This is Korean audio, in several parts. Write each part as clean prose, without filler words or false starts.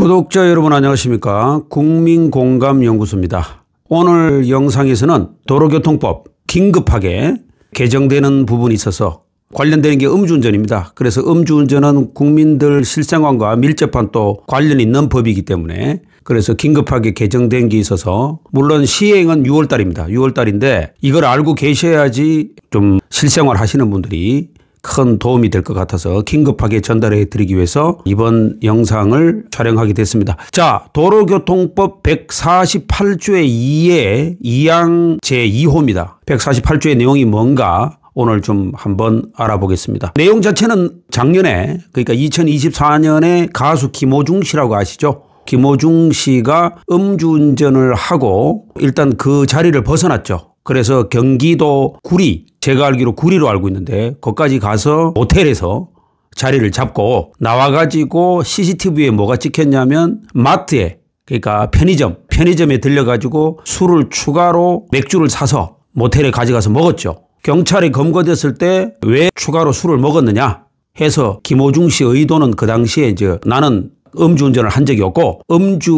구독자 여러분 안녕하십니까. 국민공감연구소입니다. 오늘 영상에서는 도로교통법 긴급하게 개정되는 부분이 있어서 관련되는 게 음주운전입니다. 그래서 음주운전은 국민들 실생활과 밀접한 또 관련이 있는 법이기 때문에 그래서 긴급하게 개정된 게 있어서 물론 시행은 6월 달입니다. 6월 달인데 이걸 알고 계셔야지 좀 실생활 하시는 분들이 큰 도움이 될 것 같아서 긴급하게 전달해 드리기 위해서 이번 영상을 촬영하게 됐습니다. 자, 도로교통법 148조의 2의 2항 제2호입니다. 148조의 내용이 뭔가 오늘 좀 한번 알아보겠습니다. 내용 자체는 작년에 그러니까 2024년에 가수 김호중 씨라고 아시죠? 김호중 씨가 음주운전을 하고 일단 그 자리를 벗어났죠. 그래서 경기도 구리, 제가 알기로 구리로 알고 있는데 거기까지 가서 모텔에서 자리를 잡고 나와가지고 CCTV에 뭐가 찍혔냐면 마트에 그러니까 편의점에 들려가지고 술을 추가로 맥주를 사서 모텔에 가져가서 먹었죠. 경찰에 검거됐을 때 왜 추가로 술을 먹었느냐 해서 김호중 씨 의도는 그 당시에 이제 나는 음주운전을 한 적이 없고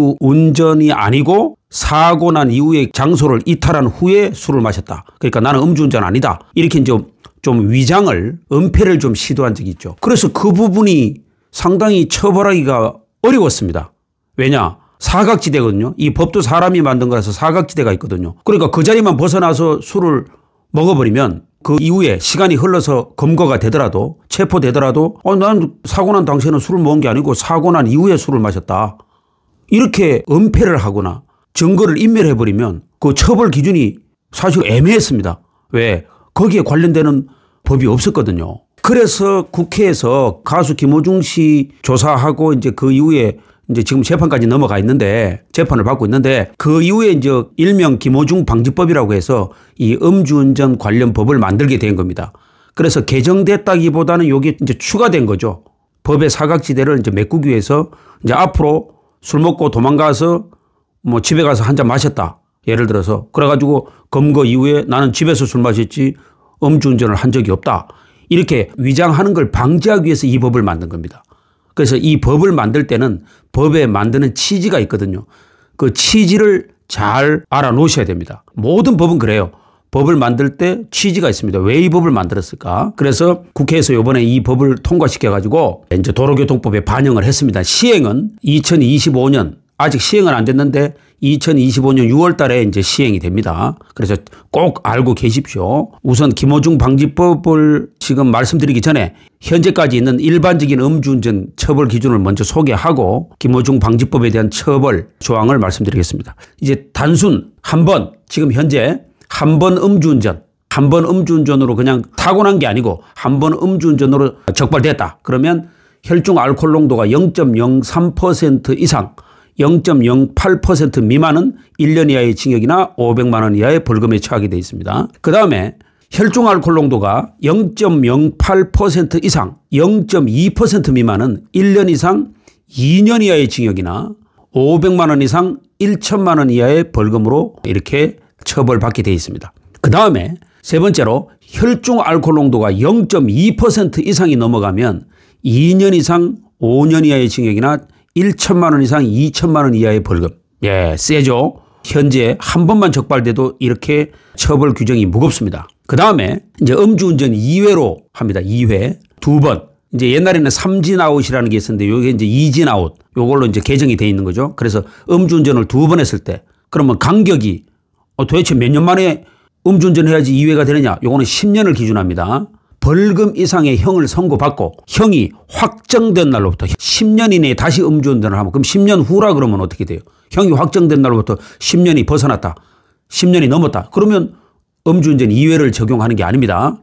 음주운전이 아니고 사고 난 이후에 장소를 이탈한 후에 술을 마셨다. 그러니까 나는 음주운전 아니다. 이렇게 이제 좀 위장을 은폐를 좀 시도한 적이 있죠. 그래서 그 부분이 상당히 처벌하기가 어려웠습니다. 왜냐? 사각지대거든요. 이 법도 사람이 만든 거라서 사각지대가 있거든요. 그러니까 그 자리만 벗어나서 술을 먹어버리면 그 이후에 시간이 흘러서 검거가 되더라도 체포되더라도 난 사고 난 당시에는 술을 먹은 게 아니고 사고 난 이후에 술을 마셨다. 이렇게 은폐를 하거나 증거를 인멸해버리면 그 처벌 기준이 사실 애매했습니다. 왜? 거기에 관련되는 법이 없었거든요. 그래서 국회에서 가수 김호중 씨 조사하고 이제 그 이후에 이제 지금 재판까지 넘어가 있는데 재판을 받고 있는데 그 이후에 이제 일명 김호중 방지법이라고 해서 이 음주운전 관련 법을 만들게 된 겁니다. 그래서 개정됐다기보다는 이게 이제 추가된 거죠. 법의 사각지대를 이제 메꾸기 위해서 이제 앞으로 술 먹고 도망가서 뭐 집에 가서 한 잔 마셨다. 예를 들어서 그래가지고 검거 이후에 나는 집에서 술 마셨지 음주운전을 한 적이 없다. 이렇게 위장하는 걸 방지하기 위해서 이 법을 만든 겁니다. 그래서 이 법을 만들 때는 법에 만드는 취지가 있거든요. 그 취지를 잘 알아놓으셔야 됩니다. 모든 법은 그래요. 법을 만들 때 취지가 있습니다. 왜 이 법을 만들었을까? 그래서 국회에서 이번에 이 법을 통과시켜가지고 이제 도로교통법에 반영을 했습니다. 시행은 2025년 아직 시행은 안 됐는데 2025년 6월 달에 이제 시행이 됩니다. 그래서 꼭 알고 계십시오. 우선 김호중 방지법을 지금 말씀드리기 전에 현재까지 있는 일반적인 음주운전 처벌 기준을 먼저 소개하고 김호중 방지법에 대한 처벌 조항을 말씀드리겠습니다. 이제 단순 한 번 지금 현재 한 번 음주운전으로 그냥 타고난 게 아니고 한 번 음주운전으로 적발됐다. 그러면 혈중 알코올 농도가 0.03% 이상 0.08% 미만은 1년 이하의 징역이나 500만 원 이하의 벌금에 처하게 되어 있습니다. 그다음에 혈중 알코올 농도가 0.08% 이상 0.2% 미만은 1년 이상 2년 이하의 징역이나 500만 원 이상 1천만 원 이하의 벌금으로 이렇게 처벌받게 되어 있습니다. 그다음에 세 번째로 혈중 알코올 농도가 0.2% 이상이 넘어가면 2년 이상 5년 이하의 징역이나 1천만 원 이상 2천만 원 이하의 벌금. 예, 세죠. 현재 한 번만 적발돼도 이렇게 처벌 규정이 무겁습니다. 그 다음에 이제 음주운전 2회로 합니다. 2회. 2번. 이제 옛날에는 3진 아웃이라는 게 있었는데 이게 이제 2진 아웃. 요걸로 이제 개정이 돼 있는 거죠. 그래서 음주운전을 2번 했을 때 그러면 간격이 도대체 몇 년 만에 음주운전 해야지 2회가 되느냐. 요거는 10년을 기준합니다. 벌금 이상의 형을 선고받고 형이 확정된 날로부터 10년 이내에 다시 음주운전을 하면 그럼 10년 후라 그러면 어떻게 돼요? 형이 확정된 날로부터 10년이 벗어났다. 10년이 넘었다. 그러면 음주운전 2회를 적용하는 게 아닙니다.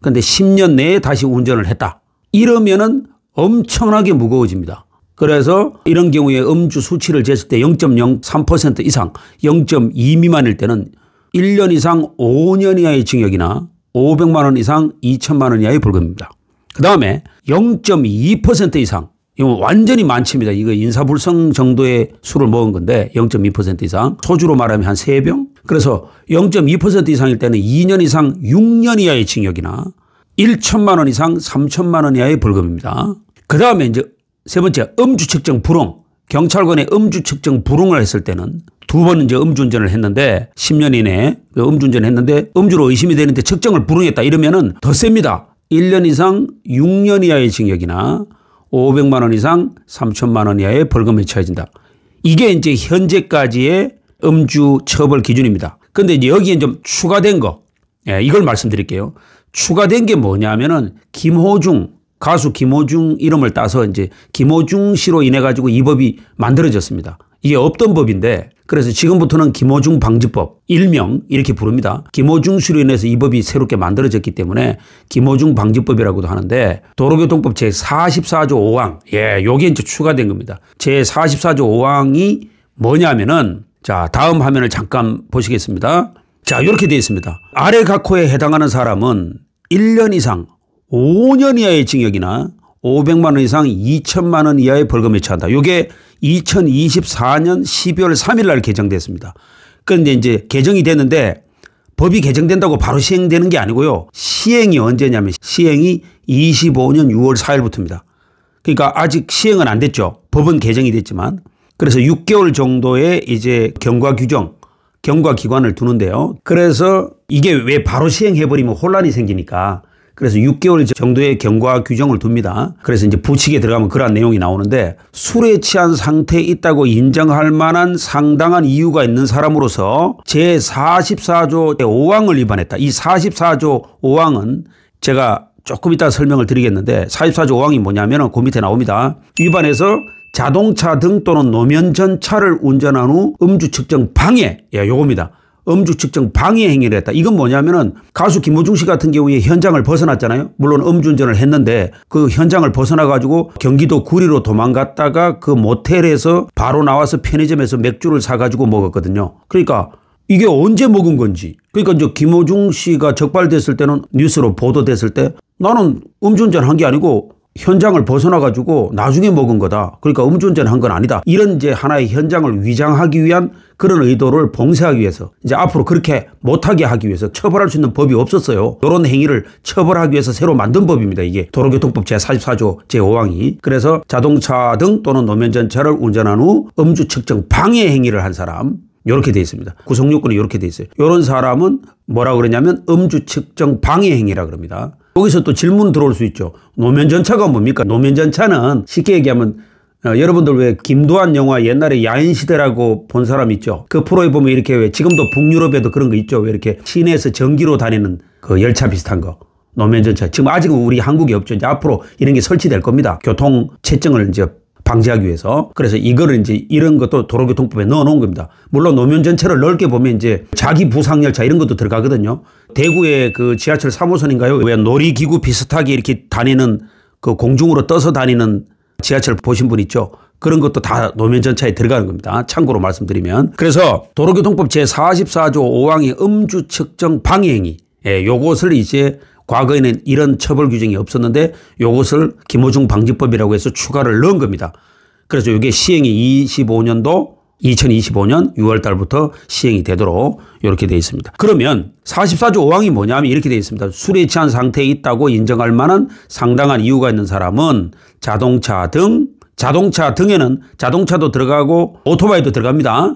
그런데 10년 내에 다시 운전을 했다. 이러면은 엄청나게 무거워집니다. 그래서 이런 경우에 음주 수치를 쟀을 때 0.03% 이상 0.2 미만일 때는 1년 이상 5년 이하의 징역이나 500만 원 이상 2천만 원 이하의 벌금입니다. 그 다음에 0.2% 이상 이거 완전히 많습니다. 이거 인사불성 정도의 술을 먹은 건데 0.2% 이상 소주로 말하면 한 3병 그래서 0.2% 이상일 때는 2년 이상 6년 이하의 징역이나 1천만 원 이상 3천만 원 이하의 벌금입니다. 그 다음에 이제 세 번째 음주 측정 불응 경찰관의 음주 측정 불응을 했을 때는 2번 이제 음주운전을 했는데 10년 이내에 음주운전을 했는데 음주로 의심이 되는데 측정을 불응했다 이러면은 더 셉니다. 1년 이상 6년 이하의 징역이나 500만 원 이상 3천만 원 이하의 벌금에 처해진다. 이게 이제 현재까지의 음주 처벌 기준입니다. 그런데 이제 여기에 좀 추가된 거, 이걸 말씀드릴게요. 추가된 게 뭐냐면은 김호중, 가수 김호중 이름을 따서 이제 김호중 씨로 인해 가지고 이 법이 만들어졌습니다. 이게 없던 법인데 그래서 지금부터는 김호중 방지법, 일명 이렇게 부릅니다. 김호중 씨로 인해서 이 법이 새롭게 만들어졌기 때문에 김호중 방지법이라고도 하는데 도로교통법 제44조 5항, 요게 이제 추가된 겁니다. 제44조 5항이 뭐냐면은 자, 다음 화면을 잠깐 보시겠습니다. 자, 이렇게 되어 있습니다. 아래 각호에 해당하는 사람은 1년 이상 5년 이하의 징역이나 500만 원 이상 2천만 원 이하의 벌금에 처한다. 이게 2024년 12월 3일 날 개정됐습니다. 그런데 이제 개정이 됐는데 법이 개정된다고 바로 시행되는 게 아니고요. 시행이 언제냐면 시행이 25년 6월 4일부터입니다. 그러니까 아직 시행은 안 됐죠. 법은 개정이 됐지만. 그래서 6개월 정도의 이제 경과 규정, 경과 기관을 두는데요. 그래서 이게 왜 바로 시행해버리면 혼란이 생기니까 그래서 6개월 정도의 경과 규정을 둡니다. 그래서 이제 부칙에 들어가면 그러한 내용이 나오는데 술에 취한 상태에 있다고 인정할 만한 상당한 이유가 있는 사람으로서 제44조 5항을 위반했다. 이 44조 5항은 제가 조금 이따 설명을 드리겠는데 44조 5항이 뭐냐면 그 밑에 나옵니다. 위반해서 자동차 등 또는 노면 전차를 운전한 후 음주 측정 방해, 요겁니다. 음주 측정 방해 행위를 했다. 이건 뭐냐면은 가수 김호중 씨 같은 경우에 현장을 벗어났잖아요. 물론 음주운전을 했는데 그 현장을 벗어나 가지고 경기도 구리로 도망갔다가 그 모텔에서 바로 나와서 편의점에서 맥주를 사가지고 먹었거든요. 그러니까 이게 언제 먹은 건지. 그러니까 이제 김호중 씨가 적발됐을 때는 뉴스로 보도됐을 때 나는 음주운전 한 게 아니고 현장을 벗어나 가지고 나중에 먹은 거다. 그러니까 음주운전 한 건 아니다. 이런 이제 하나의 현장을 위장하기 위한 그런 의도를 봉쇄하기 위해서 이제 앞으로 그렇게 못하게 하기 위해서 처벌할 수 있는 법이 없었어요. 이런 행위를 처벌하기 위해서 새로 만든 법입니다. 이게 도로교통법 제44조 제5항이. 그래서 자동차 등 또는 노면전차를 운전한 후 음주 측정 방해 행위를 한 사람 이렇게 돼 있습니다. 구성 요건이 이렇게 돼 있어요. 이런 사람은 뭐라고 그러냐면 음주 측정 방해 행위라 그럽니다. 여기서 또 질문 들어올 수 있죠. 노면전차가 뭡니까? 노면전차는 쉽게 얘기하면 여러분들 왜 김도한 영화 옛날에 야인시대라고 본 사람 있죠? 그 프로에 보면 이렇게 왜 지금도 북유럽에도 그런 거 있죠? 왜 이렇게 시내에서 전기로 다니는 그 열차 비슷한 거. 노면전차. 지금 아직은 우리 한국에 없죠. 이제 앞으로 이런 게 설치될 겁니다. 교통 체증을 이제 방지하기 위해서. 그래서 이거를 이제 이런 것도 도로교통법에 넣어 놓은 겁니다. 물론 노면 전체를 넓게 보면 이제 자기 부상열차 이런 것도 들어가거든요. 대구의 그 지하철 3호선인가요? 왜 놀이기구 비슷하게 이렇게 다니는 그 공중으로 떠서 다니는 지하철 보신 분 있죠? 그런 것도 다 노면 전차에 들어가는 겁니다. 참고로 말씀드리면. 그래서 도로교통법 제44조 5항의 음주 측정 방해 행위. 요것을 이제 과거에는 이런 처벌 규정이 없었는데 이것을 김호중 방지법이라고 해서 추가를 넣은 겁니다. 그래서 이게 시행이 2025년 6월 달부터 시행이 되도록 이렇게 되어 있습니다. 그러면 44조 5항이 뭐냐면 이렇게 되어 있습니다. 술에 취한 상태에 있다고 인정할 만한 상당한 이유가 있는 사람은 자동차 등에는 자동차도 들어가고 오토바이도 들어갑니다.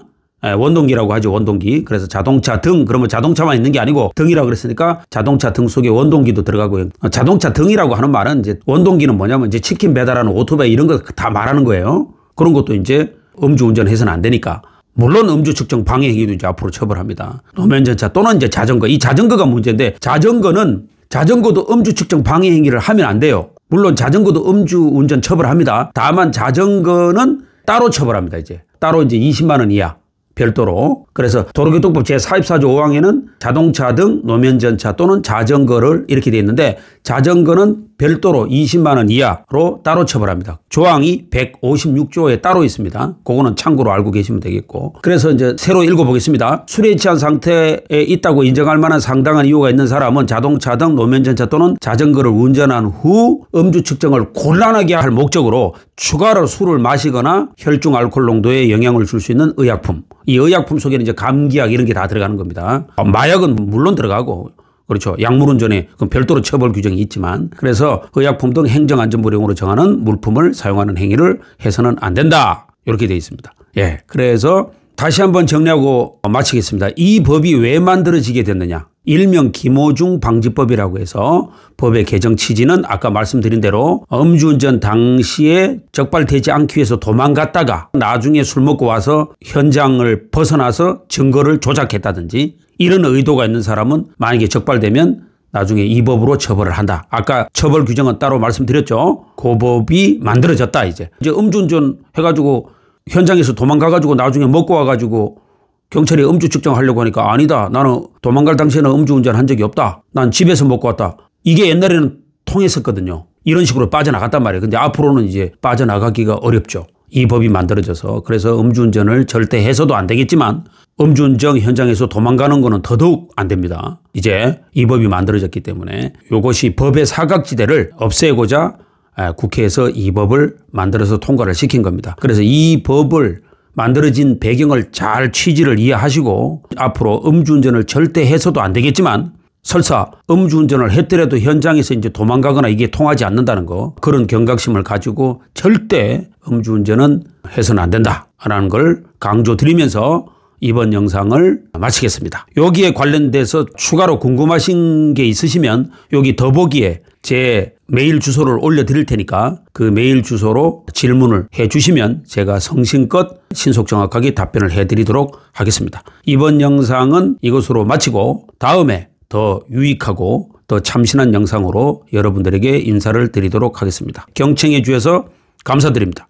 원동기라고 하죠. 원동기. 그래서 자동차 등 그러면 자동차만 있는 게 아니고 등이라고 그랬으니까 자동차 등 속에 원동기도 들어가고요. 자동차 등이라고 하는 말은 이제 원동기는 뭐냐면 이제 치킨 배달하는 오토바이 이런 거 다 말하는 거예요. 그런 것도 이제 음주운전 해서는 안 되니까. 물론 음주 측정 방해 행위도 이제 앞으로 처벌합니다. 노면전차 또는 이제 자전거. 이 자전거가 문제인데 자전거도 음주 측정 방해 행위를 하면 안 돼요. 물론 자전거도 음주운전 처벌합니다. 다만 자전거는 따로 처벌합니다. 이제 따로 이제 20만 원 이하. 별도로. 그래서 도로교통법 제44조 5항에는 자동차 등 노면전차 또는 자전거를 이렇게 되어 있는데 자전거는 별도로 20만 원 이하로 따로 처벌합니다. 조항이 156조에 따로 있습니다. 그거는 참고로 알고 계시면 되겠고. 그래서 이제 새로 읽어보겠습니다. 술에 취한 상태에 있다고 인정할 만한 상당한 이유가 있는 사람은 자동차 등 노면전차 또는 자전거를 운전한 후 음주 측정을 곤란하게 할 목적으로 추가로 술을 마시거나 혈중 알코올 농도에 영향을 줄 수 있는 의약품. 이 의약품 속에는 이제 감기약 이런 게 다 들어가는 겁니다. 마약은 물론 들어가고 그렇죠. 약물운전에 별도로 처벌 규정이 있지만 그래서 의약품 등 행정안전부령으로 정하는 물품을 사용하는 행위를 해서는 안 된다. 이렇게 되어 있습니다. 예. 그래서 다시 한번 정리하고 마치겠습니다. 이 법이 왜 만들어지게 됐느냐. 일명 김어중 방지법이라고 해서 법의 개정 취지는 아까 말씀드린 대로 음주운전 당시에 적발되지 않기 위해서 도망갔다가 나중에 술 먹고 와서 현장을 벗어나서 증거를 조작했다든지 이런 의도가 있는 사람은 만약에 적발되면 나중에 이 법으로 처벌을 한다. 아까 처벌 규정은 따로 말씀드렸죠. 그 법이 만들어졌다 이제 음주운전 해가지고 현장에서 도망가가지고 나중에 먹고 와가지고 경찰이 음주 측정하려고 하니까 아니다. 나는 도망갈 당시에는 음주운전 한 적이 없다. 난 집에서 먹고 왔다. 이게 옛날에는 통했었거든요. 이런 식으로 빠져나갔단 말이에요. 근데 앞으로는 이제 빠져나가기가 어렵죠. 이 법이 만들어져서. 그래서 음주운전을 절대 해서도 안 되겠지만 음주운전 현장에서 도망가는 거는 더더욱 안 됩니다. 이제 이 법이 만들어졌기 때문에 이것이 법의 사각지대를 없애고자 국회에서 이 법을 만들어서 통과를 시킨 겁니다. 그래서 이 법을 만들어진 배경을 잘 취지를 이해하시고 앞으로 음주운전을 절대 해서도 안 되겠지만 설사 음주운전을 했더라도 현장에서 이제 도망가거나 이게 통하지 않는다는 거 그런 경각심을 가지고 절대 음주운전은 해서는 안 된다라는 걸 강조드리면서 이번 영상을 마치겠습니다. 여기에 관련돼서 추가로 궁금하신 게 있으시면 여기 더보기에 제 메일 주소를 올려드릴 테니까 그 메일 주소로 질문을 해주시면 제가 성심껏 신속 정확하게 답변을 해드리도록 하겠습니다. 이번 영상은 이것으로 마치고 다음에 더 유익하고 더 참신한 영상으로 여러분들에게 인사를 드리도록 하겠습니다. 경청해 주셔서 감사드립니다.